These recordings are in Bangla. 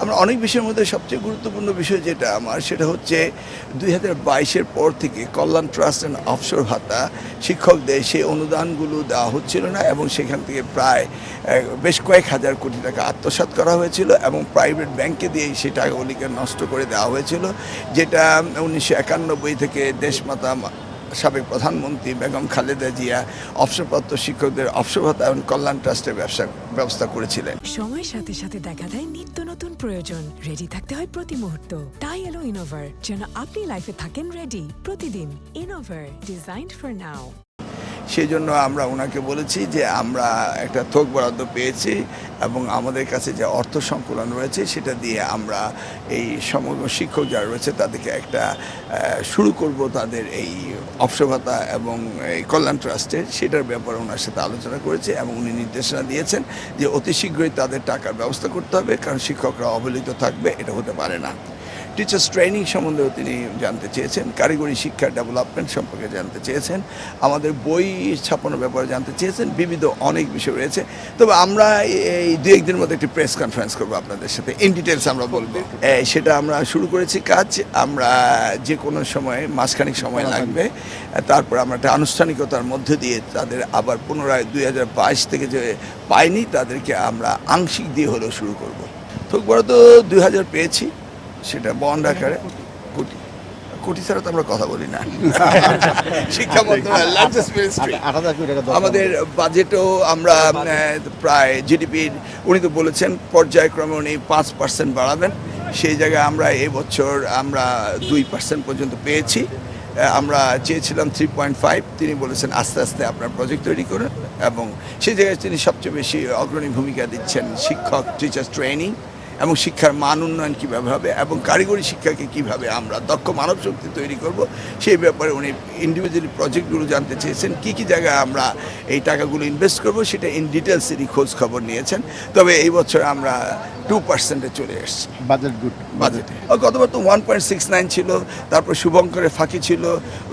আমরা অনেক বিষয়ের মধ্যে সবচেয়ে গুরুত্বপূর্ণ বিষয় যেটা আমার সেটা হচ্ছে 2022-এর পর থেকে কল্যাণ ট্রাস্ট অ্যান্ড অফশোর ভাতা শিক্ষকদের সেই অনুদানগুলো দেওয়া হচ্ছিল না এবং সেখান থেকে প্রায় বেশ কয়েক হাজার কোটি টাকা আত্মসাৎ করা হয়েছিল এবং প্রাইভেট ব্যাংকে দিয়ে সেই টাকাগুলিকে নষ্ট করে দেওয়া হয়েছিল, যেটা 1991 থেকে দেশমাতা সাবেক প্রধানমন্ত্রী বেগম খালেদা জিয়া অবসরপ্রাপ্ত শিক্ষকদের অবসর ভাতা এবং কল্যাণ ট্রাস্টের ব্যবস্থা করেছিলেন। সময়ের সাথে সাথে দেখা দেয় নিত্য নতুন প্রয়োজন, রেডি থাকতে হয় প্রতি মুহূর্ত। তাই এলো ইনোভার, যেন আপনি লাইফে থাকেন রেডি প্রতিদিন। Innova, designed for now. সেই জন্য আমরা ওনাকে বলেছি যে আমরা একটা থোক বরাদ্দ পেয়েছি এবং আমাদের কাছে যে অর্থ সংকলন রয়েছে সেটা দিয়ে আমরা এই সমগ্র শিক্ষক যারা রয়েছে তাদেরকে একটা শুরু করব তাদের এই অবসর ভাতা এবং এই কল্যাণ ট্রাস্টের, সেটার ব্যাপারে ওনার সাথে আলোচনা করেছে এবং উনি নির্দেশনা দিয়েছেন যে অতি শীঘ্রই তাদের টাকার ব্যবস্থা করতে হবে, কারণ শিক্ষকরা অবহেলিত থাকবে, এটা হতে পারে না। টিচার্স ট্রেনিং সম্বন্ধেও তিনি জানতে চেয়েছেন, কারিগরি শিক্ষা ডেভেলপমেন্ট সম্পর্কে জানতে চেয়েছেন, আমাদের বই ছাপানোর ব্যাপারে জানতে চেয়েছেন, বিবিধ অনেক বিষয় রয়েছে। তবে আমরা এই দু একদিনের মধ্যে একটি প্রেস কনফারেন্স করবো আপনাদের সাথে, ইন ডিটেলস আমরা বলবো। সেটা আমরা শুরু করেছি কাজ, আমরা যে কোনো সময় মাসখানিক সময় লাগবে, তারপর আমরা একটা আনুষ্ঠানিকতার মধ্যে দিয়ে তাদের আবার পুনরায় 2022 থেকে যে পাইনি তাদেরকে আমরা আংশিক দিয়ে হলেও শুরু করব। থোক বরাদ্দ 2000 পেয়েছি, সেটা বন্ড আকারে কোটি কোটি ছাড়া তো আমরা কথা বলি না। শিক্ষা মন্ত্রণালয় আমাদের বাজেটও আমরা প্রায় জিডিপির, উনি তো বলেছেন পর্যায়ক্রমে উনি 5% বাড়াবেন, সেই জায়গায় আমরা এবছর আমরা 2% পর্যন্ত পেয়েছি। আমরা চেয়েছিলাম 3.5, তিনি বলেছেন আস্তে আস্তে আপনার প্রজেক্ট তৈরি করুন এবং সেই জায়গায় তিনি সবচেয়ে বেশি অগ্রণী ভূমিকা দিচ্ছেন শিক্ষক টিচার্স ট্রেনিং এবং শিক্ষার মান উন্নয়ন কীভাবে হবে এবং কারিগরি শিক্ষাকে কীভাবে আমরা দক্ষ মানব শক্তি তৈরি করব, সেই ব্যাপারে উনি ইন্ডিভিজুয়ালি প্রজেক্টগুলো জানতে চেয়েছেন, কী কী জায়গায় আমরা এই টাকাগুলো ইনভেস্ট করব সেটা ইন ডিটেলসেরই খোঁজ খবর নিয়েছেন। তবে এই বছর আমরা 2%-এ চলে এসেছি বাজেটে। গতবার তো 1.69 ছিল, তারপর শুভঙ্করের ফাঁকি ছিল,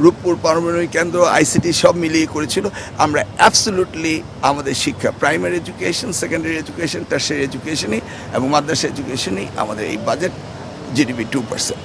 রূপপুর পারমাণবিক কেন্দ্র, আইসিটি সব মিলিয়ে করেছিল। আমরা অ্যাবসলিউটলি আমাদের শিক্ষা, primary education, secondary education, tertiary এডুকেশনই এবং মাদ্রাসা এডুকেশনই আমাদের এই বাজেট জিডিপি 2%।